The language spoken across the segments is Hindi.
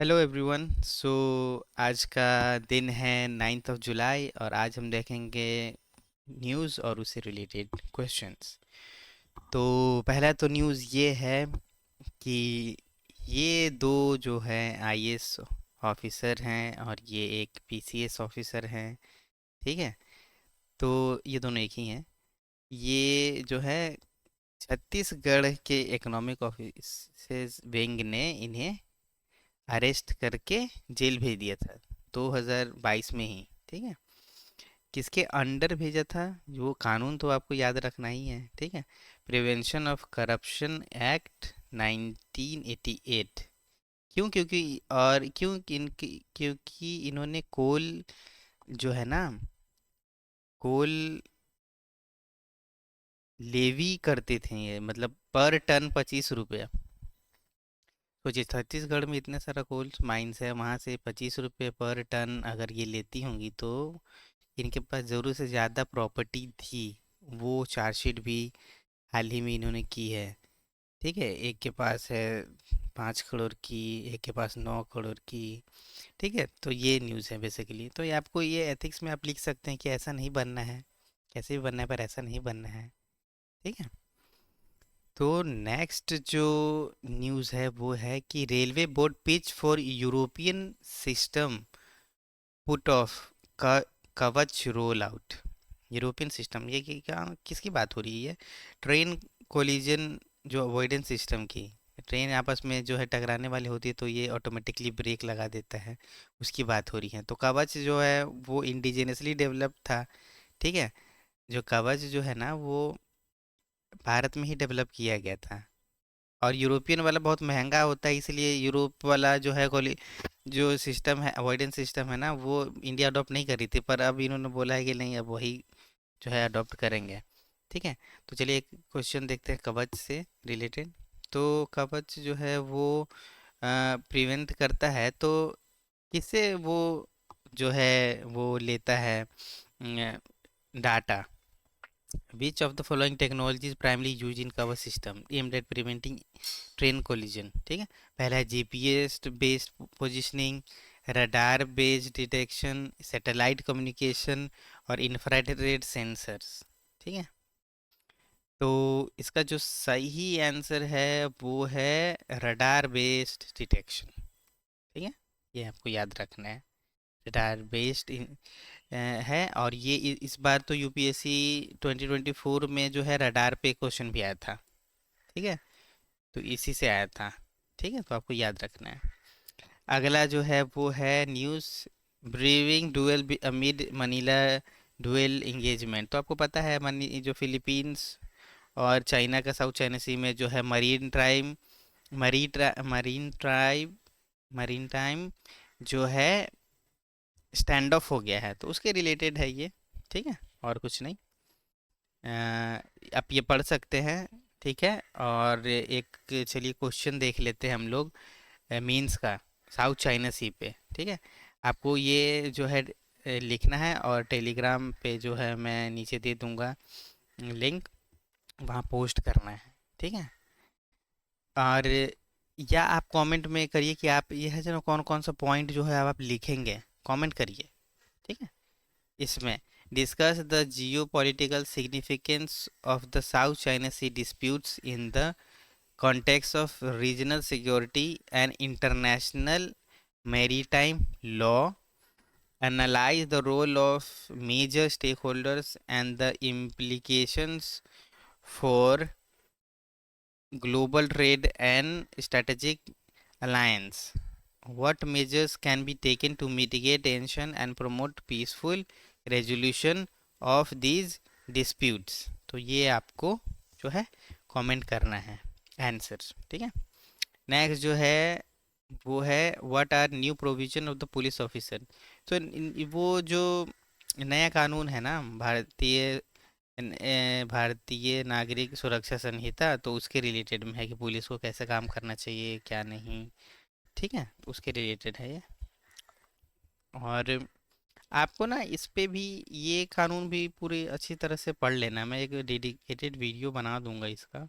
Hello everyone. आज का दिन है 9 जुलाई और आज हम देखेंगे न्यूज़ और उससे रिलेटेड क्वेश्चंस। तो पहला तो न्यूज़ ये है कि ये दो जो है आईएएस ऑफिसर हैं और ये एक पीसीएस ऑफिसर हैं। ठीक है, तो ये दोनों एक ही हैं। ये जो है छत्तीसगढ़ के इकोनॉमिक ऑफिसर्स विंग ने इन्हें अरेस्ट करके जेल भेज दिया था 2022 में ही। ठीक है, किसके अंडर भेजा था? वो कानून तो आपको याद रखना ही है। ठीक है, प्रिवेंशन ऑफ करप्शन एक्ट 1988। क्यों? क्योंकि और क्यों इनकी क्योंकि इन्होंने कोल जो है ना, कोल लेवी करते थे। ये मतलब पर टन 25 रुपया। सोचिए, छत्तीसगढ़ में इतने सारा कोल माइंस है, वहाँ से 25 रुपये पर टन अगर ये लेती होंगी तो इनके पास ज़रूर से ज़्यादा प्रॉपर्टी थी। वो चार्जशीट भी हाल ही में इन्होंने की है। ठीक है, एक के पास है 5 करोड़ की, एक के पास 9 करोड़ की। ठीक है, तो ये न्यूज़ है बेसिकली। तो ये आपको ये एथिक्स में आप लिख सकते हैं कि ऐसा नहीं बनना है, कैसे भी बनना है पर ऐसा नहीं बनना है। ठीक है, तो नेक्स्ट जो न्यूज़ है वो है कि railway board pitch for European system put off कवच रोल आउट। यूरोपियन सिस्टम, ये क्या किसकी बात हो रही है? ट्रेन कोलिजन जो अवॉइडेंस सिस्टम की। ट्रेन आपस में जो है टकराने वाली होती है तो ये ऑटोमेटिकली ब्रेक लगा देता है, उसकी बात हो रही है। तो कवच जो है वो इंडिजिनसली डेवलप था। ठीक है, जो कवच जो है ना वो भारत में ही डेवलप किया गया था। और यूरोपियन वाला बहुत महंगा होता है, इसलिए यूरोप वाला जो है जो सिस्टम है, अवॉइडेंस सिस्टम है ना, वो इंडिया अडॉप्ट नहीं कर रही थी। पर अब इन्होंने बोला है कि नहीं, अब वही जो है अडॉप्ट करेंगे। ठीक है, तो चलिए एक क्वेश्चन देखते हैं कवच से रिलेटेड। तो कवच जो है वो प्रिवेंट करता है, तो किससे वो जो है वो लेता है data? Which of the following technologies primarily use in cover system aimed at preventing train collision? ठीक है, पहला है GPS based positioning, radar based detection, satellite communication और इंफ्रारेड सेंसर्स। ठीक है, तो इसका जो सही आंसर है वो है रडार बेस्ड डिटेक्शन। ठीक है, ये आपको याद रखना है। रडार बेस्ड है। और ये इस बार तो यूपीएससी 2024 में जो है रडार पे क्वेश्चन भी आया था। ठीक है, तो इसी से आया था। ठीक है, तो आपको याद रखना है। अगला जो है वो है news briefing duel amid Manila duel engagement. तो आपको पता है मनी जो फिलीपींस और चाइना का साउथ चाइना सी में जो है मरीन ट्राइब मरीन टाइम जो है स्टैंड ऑफ हो गया है, तो उसके रिलेटेड है ये। ठीक है, और कुछ नहीं। आप ये पढ़ सकते हैं। ठीक है, और एक चलिए क्वेश्चन देख लेते हैं हम लोग मीन्स का साउथ चाइना सी पे। ठीक है, आपको ये जो है लिखना है और टेलीग्राम पे जो है मैं नीचे दे दूंगा लिंक, वहाँ पोस्ट करना है। ठीक है, और या आप कमेंट में करिए कि आप ये है जो कौन कौन सा पॉइंट जो है आप लिखेंगे, कमेंट करिए। ठीक है, इसमें discuss the geopolitical significance of the South China Sea disputes in the context of regional security and international maritime law, analyze the role of major stakeholders and the implications for global trade and strategic alliance. What measures can be taken to mitigate tension and promote peaceful resolution of these disputes? तो ये आपको जो है कमेंट करना है आंसर्स। ठीक है, नेक्स्ट जो है वो है what are new provision of the police officer. तो वो जो नया कानून है ना, भारतीय नागरिक सुरक्षा संहिता, तो उसके रिलेटेड में है कि पुलिस को कैसे काम करना चाहिए क्या नहीं। ठीक है, उसके रिलेटेड है ये। और आपको ना इस पे भी, ये कानून भी पूरी अच्छी तरह से पढ़ लेना है। मैं एक डेडिकेटेड वीडियो बना दूंगा इसका।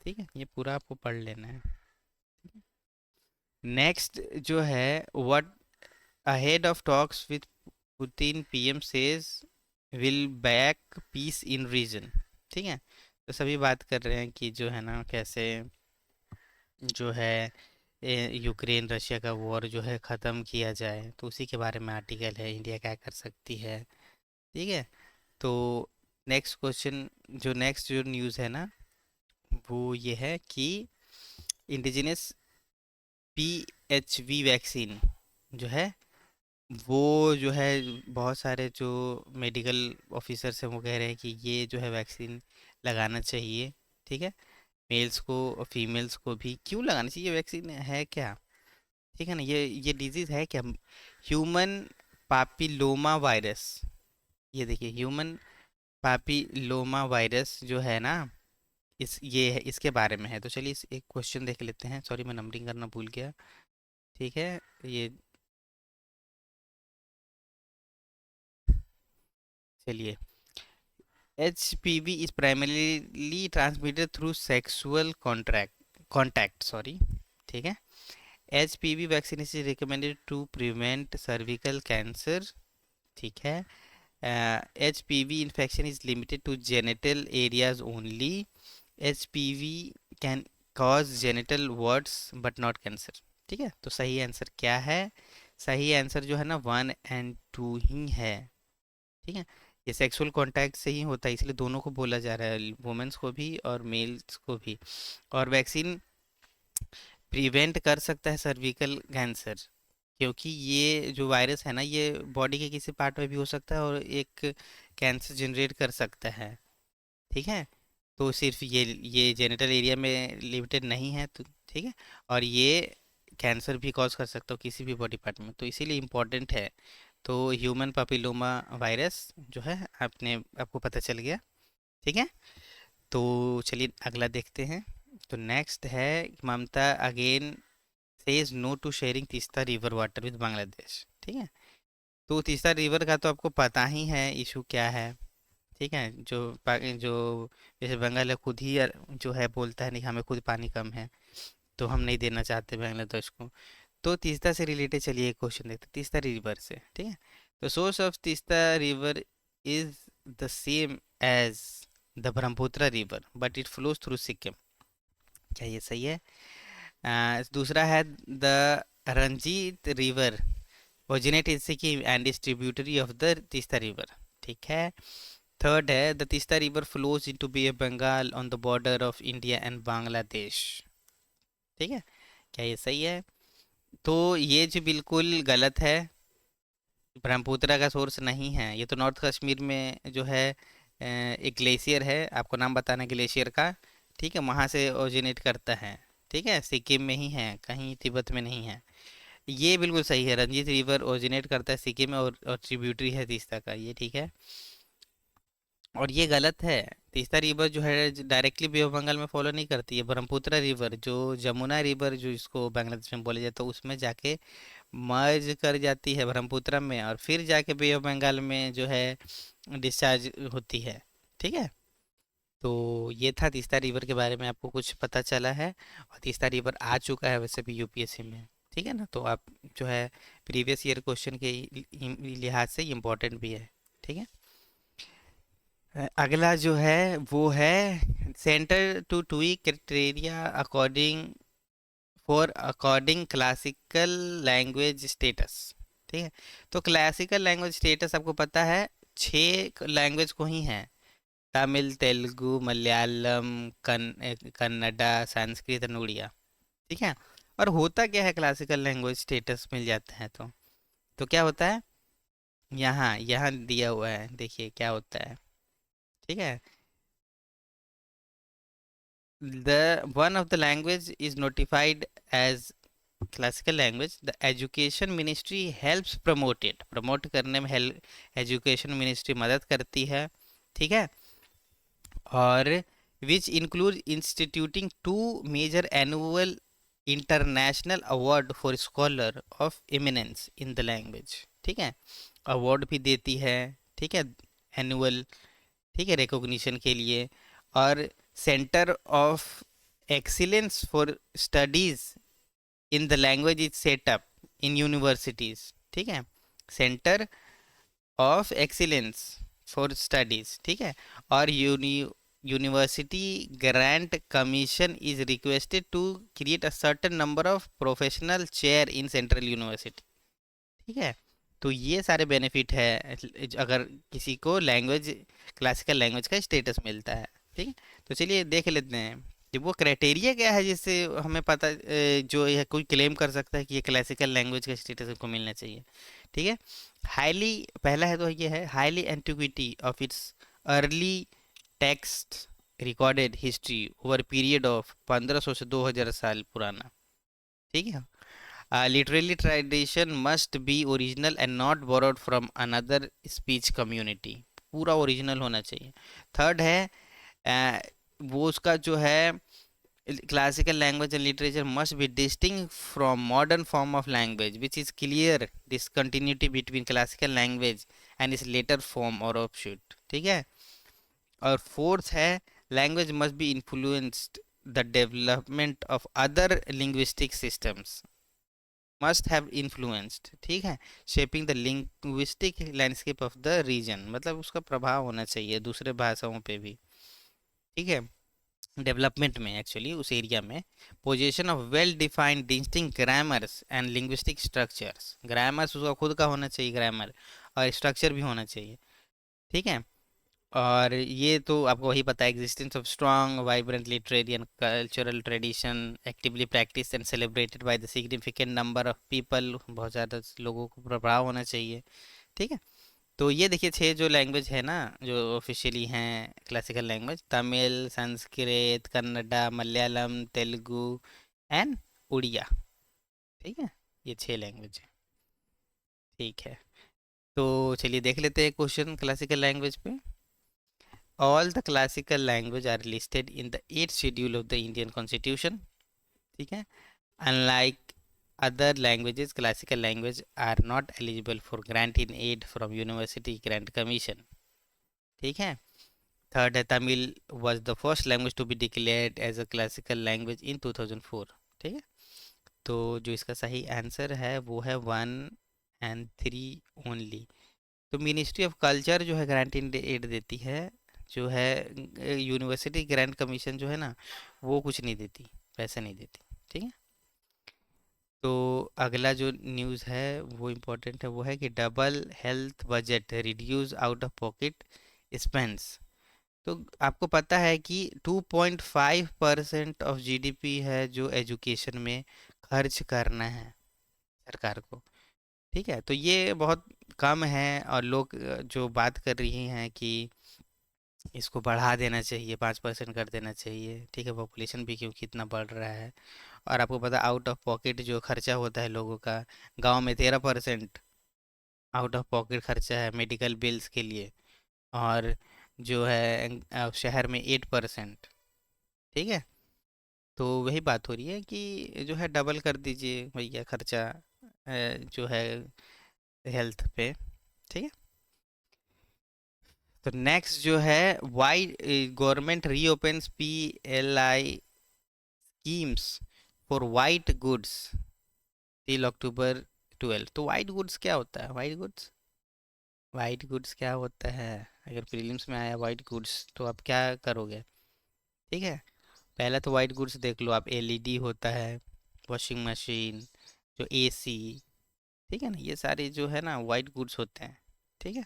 ठीक है, ये पूरा आपको पढ़ लेना है। नेक्स्ट जो है, what ahead of talks with Putin PM says will back peace in region. ठीक है, तो सभी बात कर रहे हैं कि जो है ना, कैसे जो है यूक्रेन रशिया का वॉर जो है ख़त्म किया जाए, तो उसी के बारे में आर्टिकल है, इंडिया क्या कर सकती है। ठीक है, तो नेक्स्ट क्वेश्चन, जो नेक्स्ट जो न्यूज़ है ना, वो ये है कि इंडिजिनस PHV वैक्सीन जो है, वो जो है बहुत सारे जो मेडिकल ऑफिसर्स हैं वो कह रहे हैं कि ये जो है वैक्सीन लगाना चाहिए। ठीक है, मेल्स को और फीमेल्स को भी। क्यों लगाना चाहिए, ये वैक्सीन है क्या? ठीक है ना, ये डिजीज़ है क्या? Human papilloma virus. ये देखिए, ह्यूमन पापिलोमा वायरस जो है ना, इस ये है, इसके बारे में है। तो चलिए इस एक क्वेश्चन देख लेते हैं। सॉरी, मैं नंबरिंग करना भूल गया। ठीक है, ये चलिए, HPV is primarily transmitted through sexual contact, sorry. ठीक है, HPV vaccine is recommended to prevent cervical cancer. ठीक है, HPV infection is limited to genital areas only. HPV can cause genital warts but not cancer। ठीक है, तो सही आंसर क्या है? सही आंसर जो है ना, 1 और 2 ही है। ठीक है, ये सेक्सुअल कांटेक्ट से ही होता है, इसलिए दोनों को बोला जा रहा है, वुमेन्स को भी और मेल्स को भी। और वैक्सीन प्रिवेंट कर सकता है सर्विकल कैंसर, क्योंकि ये जो वायरस है ना, ये बॉडी के किसी पार्ट में भी हो सकता है और एक कैंसर जनरेट कर सकता है। ठीक है, तो सिर्फ ये जेनिटल एरिया में लिमिटेड नहीं है, तो ठीक है, और ये कैंसर भी कॉज कर सकता हो किसी भी बॉडी पार्ट में, तो इसीलिए इम्पोर्टेंट है। तो ह्यूमन पापिलोमा वायरस जो है, आपको पता चल गया। ठीक है, तो चलिए अगला देखते हैं। तो नेक्स्ट है, Mamata again says no to sharing Teesta river water with Bangladesh. ठीक है, तो तीस्ता रिवर का तो आपको पता ही है इशू क्या है। ठीक है, जो जैसे बंगाल है, खुद ही जो है बोलता है नहीं, हमें खुद पानी कम है, तो हम नहीं देना चाहते बांग्लादेश को। तो तीस्ता से रिलेटेड चलिए एक क्वेश्चन देखते हैं, तीस्ता रिवर से। ठीक है, तो source of Teesta river is the same as the Brahmaputra river but it flows through Sikkim. क्या ये सही है? दूसरा है, the Rangeet river originate in Sikkim and is tributary of the Teesta river. ठीक है, थर्ड है, the Teesta river flows into bay of Bengal on the border of India and Bangladesh. ठीक है, क्या ये सही है? तो ये जो बिल्कुल गलत है, ब्रह्मपुत्र का सोर्स नहीं है, ये तो नॉर्थ कश्मीर में जो है एक ग्लेशियर है, आपको नाम बताना ग्लेशियर का। ठीक है, वहाँ से ओरिजिनेट करता है। ठीक है, सिक्किम में ही है, कहीं तिब्बत में नहीं है। ये बिल्कुल सही है, रंजीत रिवर ओरिजिनेट करता है सिक्किम में, और ट्रिब्यूटरी है तीस्ता का, ये ठीक है। और ये गलत है, तीस्ता रिवर जो है डायरेक्टली बे ऑफ बंगाल में फॉलो नहीं करती है। ब्रह्मपुत्र रिवर, जो जमुना रिवर जो इसको बांग्लादेश में बोला जाता है, उसमें जाके मर्ज कर जाती है ब्रह्मपुत्र में, और फिर जाके बे ऑफ बंगाल में जो है डिस्चार्ज होती है। ठीक है, तो ये था तीस्ता रिवर के बारे में, आपको कुछ पता चला है। और तीस्ता रिवर आ चुका है वैसे भी यूपीएससी में। ठीक है ना, तो आप जो है प्रीवियस ईयर क्वेश्चन के लिहाज से इम्पोर्टेंट भी है। ठीक है, अगला जो है वो है, centre to tweak criteria according classical language status. ठीक है, तो क्लासिकल लैंग्वेज स्टेटस आपको पता है, 6 लैंग्वेज को ही है, तमिल, तेलुगु, मलयालम, कन्नडा, संस्कृत और उड़िया। ठीक है, और होता क्या है, क्लासिकल लैंग्वेज स्टेटस मिल जाता है तो क्या होता है, यहाँ यहाँ दिया हुआ है, देखिए क्या होता है। ठीक है, the one of the language is notified as classical language, the education ministry helps promote it, promote करने में हेल्प एजुकेशन मिनिस्ट्री मदद करती है। ठीक है, और which include instituting 2 major annual international award for scholar of eminence in the language। ठीक है, अवार्ड भी देती है। ठीक है, एनुअल, ठीक है, रिकॉग्निशन के लिए। और centre of excellence for studies in the language is set up in universities, ठीक है, centre of excellence for studies, ठीक है, और university grant commission is requested to create a certain number of professional chair in central university, ठीक है। तो ये सारे बेनिफिट है अगर किसी को लैंग्वेज, क्लासिकल लैंग्वेज का स्टेटस मिलता है, ठीक है। तो चलिए देख लेते हैं कि वो क्राइटेरिया क्या है जिससे हमें पता जो यह कोई क्लेम कर सकता है कि ये क्लासिकल लैंग्वेज का स्टेटस हमको मिलना चाहिए, ठीक है। हाईली, पहला है तो ये है highly antiquity of its early text recorded history over period of 1500 से 2000 साल पुराना, ठीक है। Literally tradition must be original and not borrowed from another speech community, पूरा ओरिजिनल होना चाहिए। थर्ड है वो उसका जो है classical language and literature must be distinct from modern form of language which is clear discontinuity between classical language and its later form और ऑफशूट, ठीक है। और फोर्थ है language must be influenced the development of other linguistic systems, must have influenced, ठीक है, shaping the linguistic landscape of the region, मतलब उसका प्रभाव होना चाहिए दूसरे भाषाओं पे भी, ठीक है, डेवलपमेंट में एक्चुअली उस एरिया में। Position of well defined distinct grammars and linguistic structures, grammars उसका खुद का होना चाहिए ग्रामर, और स्ट्रक्चर भी होना चाहिए, ठीक है। और ये तो आपको वही पता है, existence of strong vibrant literary and cultural tradition actively practice and celebrated by the significant number of people, बहुत ज़्यादा लोगों को प्रभाव होना चाहिए, ठीक है। तो ये देखिए छह जो लैंग्वेज है ना जो ऑफिशियली हैं classical language, Tamil, Sanskrit, Kannada, Malayalam, Telugu and Oriya, ठीक है, ये छह लैंग्वेज है, ठीक है। तो चलिए देख लेते हैं क्वेश्चन क्लासिकल लैंग्वेज पे। All the classical language are listed in the 8th schedule of the Indian Constitution, ठीक है। Unlike other languages, classical language are not eligible for grant in aid from University Grant Commission, ठीक है। थर्ड है Tamil was the first language to be declared as a classical language in 2004, ठीक है। तो जो इसका सही आंसर है वो है 1 और 3 ओनली। तो मिनिस्ट्री ऑफ कल्चर जो है ग्रांट इन एड देती है, जो है यूनिवर्सिटी ग्रांट कमीशन जो है ना वो कुछ नहीं देती, पैसे नहीं देती, ठीक है। तो अगला जो न्यूज़ है वो इम्पोर्टेंट है, वो है कि double health budget reduce out of pocket spends. तो आपको पता है कि 2.5% ऑफ जीडीपी है जो एजुकेशन में खर्च करना है सरकार को, ठीक है। तो ये बहुत कम है और लोग जो बात कर रही हैं कि इसको बढ़ा देना चाहिए, 5% कर देना चाहिए, ठीक है, पॉपुलेशन भी क्योंकि इतना बढ़ रहा है। और आपको पता आउट ऑफ पॉकेट जो खर्चा होता है लोगों का, गांव में 13% आउट ऑफ पॉकेट खर्चा है मेडिकल बिल्स के लिए, और जो है शहर में 8%, ठीक है। तो वही बात हो रही है कि जो है डबल कर दीजिए भैया खर्चा जो है हेल्थ पे, ठीक है। तो नेक्स्ट जो है why government reopens PLI schemes for white goods till October 12। तो वाइट गुड्स क्या होता है, वाइट गुड्स, वाइट गुड्स क्या होता है, अगर प्रीलिम्स में आया वाइट गुड्स तो आप क्या करोगे, ठीक है। पहला तो वाइट गुड्स देख लो आप, LED होता है, वॉशिंग मशीन, जो AC, ठीक है ना, ये सारे जो है ना वाइट गुड्स होते हैं, ठीक है।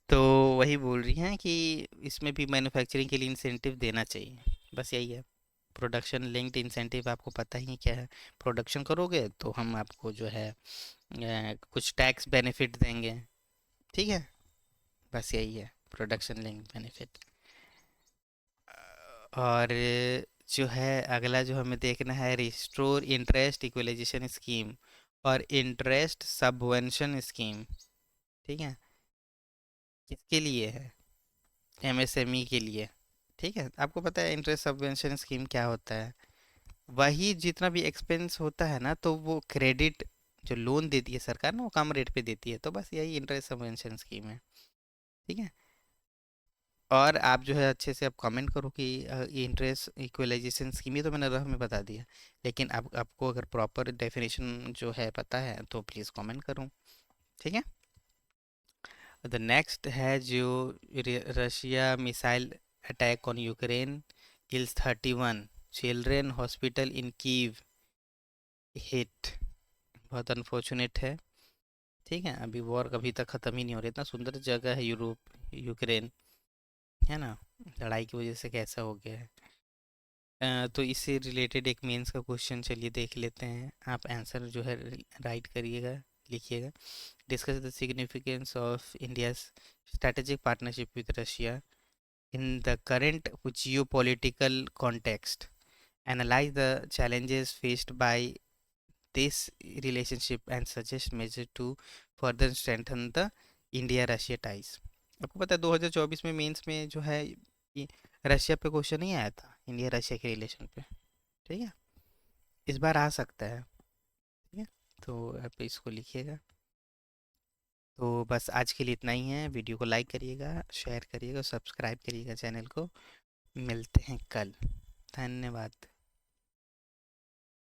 तो वही बोल रही हैं कि इसमें भी मैन्युफैक्चरिंग के लिए इंसेंटिव देना चाहिए, बस यही है। प्रोडक्शन लिंक्ड इंसेंटिव आपको पता ही क्या है, प्रोडक्शन करोगे तो हम आपको जो है कुछ टैक्स बेनिफिट देंगे, ठीक है, बस यही है प्रोडक्शन लिंक्ड बेनिफिट। और जो है अगला जो हमें देखना है रिस्टोर इंटरेस्ट इक्वलाइजेशन स्कीम और इंटरेस्ट सबवेंशन स्कीम, ठीक है, किसके लिए है, MSME के लिए, ठीक है। आपको पता है इंटरेस्ट सबवेंशन स्कीम क्या होता है, वही जितना भी एक्सपेंस होता है ना तो वो क्रेडिट जो लोन देती है सरकार ना वो कम रेट पे देती है, तो बस यही इंटरेस्ट सबवेंशन स्कीम है, ठीक है। और आप जो है अच्छे से आप कमेंट करो कि इंटरेस्ट इक्वलाइजेशन स्कीम, ये तो मैंने रफ में बता दिया, लेकिन आप आपको अगर प्रॉपर डेफिनेशन जो है पता है तो प्लीज़ कमेंट करो। ठीक है। द नेक्स्ट है जो Russia missile attack on Ukraine kills 31 children hospital in Kyiv hit. बहुत अनफॉर्चुनेट है। ठीक है, अभी वॉर कभी तक ख़त्म ही नहीं हो रही, इतना सुंदर जगह है यूरोप यूक्रेन, है ना, लड़ाई की वजह से कैसा हो गया है। तो इससे रिलेटेड एक मेंस का क्वेश्चन चलिए देख लेते हैं, आप आंसर जो है राइट करिएगा, लिखिएगा। Discuss the significance of India strategic partnership with Russia in the current geopolitical context. Analyze the challenges faced by this relationship and suggest measures to further strengthen the India-Russia ties. आपको पता है 2024 में मेंस में जो है ये रशिया पे क्वेश्चन नहीं आया था, इंडिया रशिया के रिलेशन पे। ठीक है, इस बार आ सकता है। ठीक है, तो आप इसको लिखिएगा। तो बस आज के लिए इतना ही है। वीडियो को लाइक करिएगा, शेयर करिएगा, सब्सक्राइब करिएगा चैनल को। मिलते हैं कल। धन्यवाद।